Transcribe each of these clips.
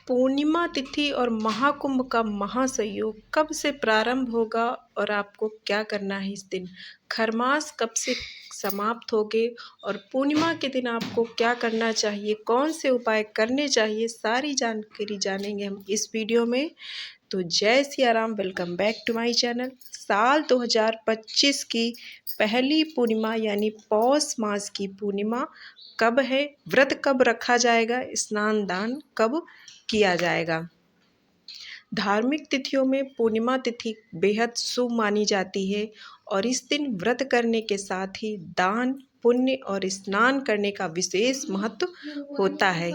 पूर्णिमा तिथि और महाकुंभ का महासंयोग कब से प्रारंभ होगा और आपको क्या करना है इस दिन? खरमास कब से समाप्त होंगे और पूर्णिमा के दिन आपको क्या करना चाहिए, कौन से उपाय करने चाहिए, सारी जानकारी जानेंगे हम इस वीडियो में। तो जय Siya Ram, welcome back to my channel. साल 2025 की पहली पूर्णिमा यानी पौष मास की पूर्णिमा कब है, व्रत कब रखा जाएगा, स्नान दान कब किया जाएगा। धार्मिक तिथियों में पूर्णिमा तिथि बेहद शुभ मानी जाती है और इस दिन व्रत करने के साथ ही दान पुण्य और स्नान करने का विशेष महत्व होता है।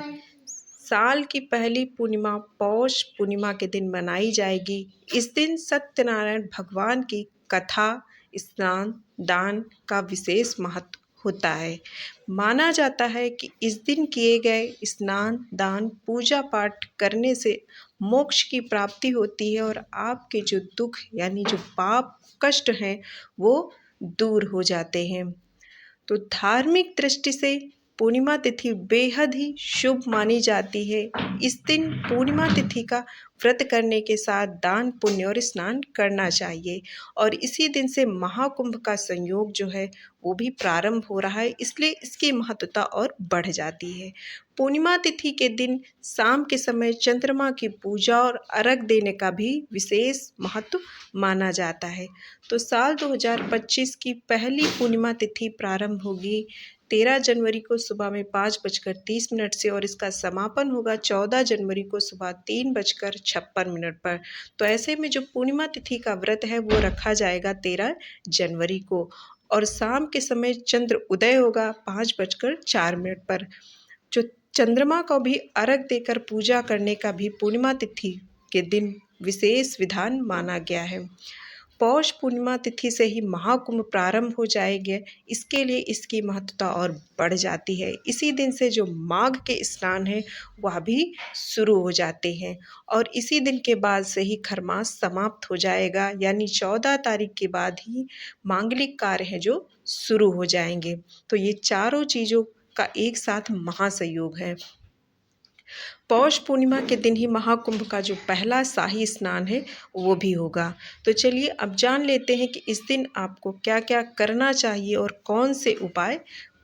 साल की पहली पूर्णिमा पौष पूर्णिमा के दिन मनाई जाएगी। इस दिन सत्यनारायण भगवान की कथा, स्नान दान का विशेष महत्व होता है। माना जाता है कि इस दिन किए गए स्नान दान पूजा पाठ करने से मोक्ष की प्राप्ति होती है और आपके जो दुख यानी जो पाप कष्ट हैं वो दूर हो जाते हैं। तो धार्मिक दृष्टि से पूर्णिमा तिथि बेहद ही शुभ मानी जाती है। इस दिन पूर्णिमा तिथि का व्रत करने के साथ दान पुण्य और स्नान करना चाहिए और इसी दिन से महाकुंभ का संयोग जो है वो भी प्रारंभ हो रहा है, इसलिए इसकी महत्वता और बढ़ जाती है। पूर्णिमा तिथि के दिन शाम के समय चंद्रमा की पूजा और अर्घ देने का भी विशेष महत्व माना जाता है। तो साल 2025 की पहली पूर्णिमा तिथि प्रारंभ होगी 13 जनवरी को सुबह में 5:30 से और इसका समापन होगा 14 जनवरी को सुबह 3:56 पर। तो ऐसे में जो पूर्णिमा तिथि का व्रत है वो रखा जाएगा 13 जनवरी को और शाम के समय चंद्र उदय होगा 5:04 पर। जो चंद्रमा को भी अर्घ देकर पूजा करने का भी पूर्णिमा तिथि के दिन विशेष विधान माना गया है। पौष पूर्णिमा तिथि से ही महाकुंभ प्रारंभ हो जाएंगे, इसके लिए इसकी महत्ता और बढ़ जाती है। इसी दिन से जो माघ के स्नान है वह भी शुरू हो जाते हैं और इसी दिन के बाद से ही खरमास समाप्त हो जाएगा, यानी 14 तारीख के बाद ही मांगलिक कार्य हैं जो शुरू हो जाएंगे। तो ये चारों चीज़ों का एक साथ महासंयोग है। पौष पूर्णिमा के दिन ही महाकुंभ का जो पहला शाही स्नान है वो भी होगा। तो चलिए अब जान लेते हैं कि इस दिन आपको क्या क्या करना चाहिए और कौन से उपाय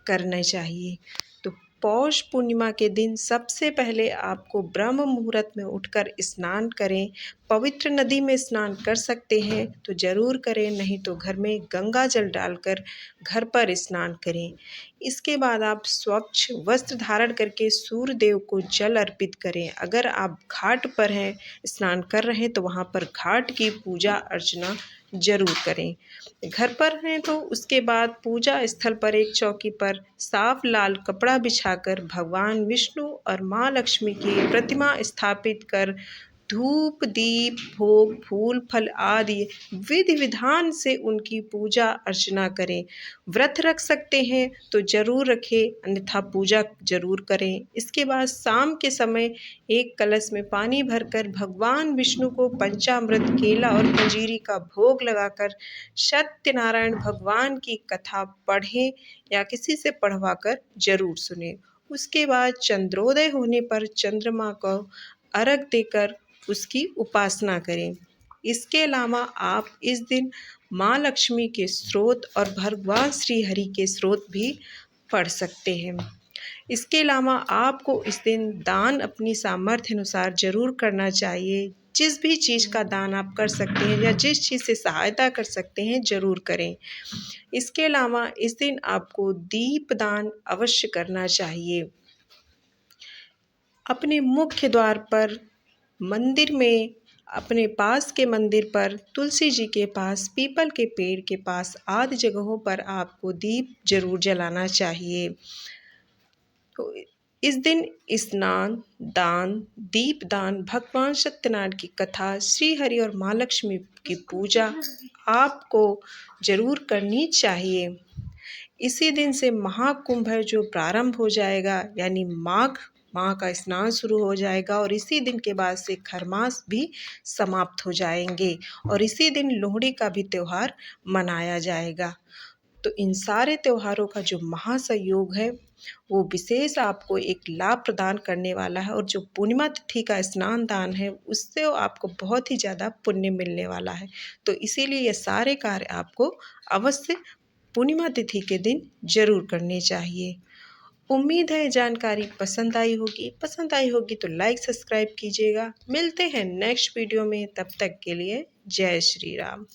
करने चाहिए। तो पौष पूर्णिमा के दिन सबसे पहले आपको ब्रह्म मुहूर्त में उठकर स्नान करें। पवित्र नदी में स्नान कर सकते हैं तो ज़रूर करें, नहीं तो घर में गंगा जल डालकर घर पर स्नान करें। इसके बाद आप स्वच्छ वस्त्र धारण करके सूर्य देव को जल अर्पित करें। अगर आप घाट पर हैं, स्नान कर रहे हैं तो वहाँ पर घाट की पूजा अर्चना जरूर करें। घर पर हैं तो उसके बाद पूजा स्थल पर एक चौकी पर साफ लाल कपड़ा बिछाकर भगवान विष्णु और माँ लक्ष्मी की प्रतिमा स्थापित कर धूप दीप भोग फूल फल आदि विधि विधान से उनकी पूजा अर्चना करें। व्रत रख सकते हैं तो जरूर रखें, अन्यथा पूजा जरूर करें। इसके बाद शाम के समय एक कलश में पानी भरकर भगवान विष्णु को पंचामृत केला और पंजीरी का भोग लगाकर सत्यनारायण भगवान की कथा पढ़ें या किसी से पढ़वाकर जरूर सुने। उसके बाद चंद्रोदय होने पर चंद्रमा को अर्घ देकर उसकी उपासना करें। इसके अलावा आप इस दिन माँ लक्ष्मी के स्रोत और भगवान श्री हरि के स्रोत भी पढ़ सकते हैं। इसके अलावा आपको इस दिन दान अपनी सामर्थ्य अनुसार जरूर करना चाहिए। जिस भी चीज़ का दान आप कर सकते हैं या जिस चीज़ से सहायता कर सकते हैं जरूर करें। इसके अलावा इस दिन आपको दीप दान अवश्य करना चाहिए। अपने मुख्य द्वार पर, मंदिर में, अपने पास के मंदिर पर, तुलसी जी के पास, पीपल के पेड़ के पास आदि जगहों पर आपको दीप जरूर जलाना चाहिए। तो इस दिन स्नान दान दीप दान भगवान सत्यनारायण की कथा श्री हरि और माँ लक्ष्मी की पूजा आपको जरूर करनी चाहिए। इसी दिन से महाकुंभ है जो प्रारंभ हो जाएगा, यानी माघ माह का स्नान शुरू हो जाएगा और इसी दिन के बाद से खरमास भी समाप्त हो जाएंगे और इसी दिन लोहड़ी का भी त्यौहार मनाया जाएगा। तो इन सारे त्योहारों का जो महासंयोग है वो विशेष आपको एक लाभ प्रदान करने वाला है। और जो पूर्णिमा तिथि का स्नान दान है उससे आपको बहुत ही ज़्यादा पुण्य मिलने वाला है। तो इसीलिए ये सारे कार्य आपको अवश्य पूर्णिमा तिथि के दिन ज़रूर करने चाहिए। उम्मीद है जानकारी पसंद आई होगी तो लाइक सब्सक्राइब कीजिएगा। मिलते हैं नेक्स्ट वीडियो में, तब तक के लिए जय श्री राम।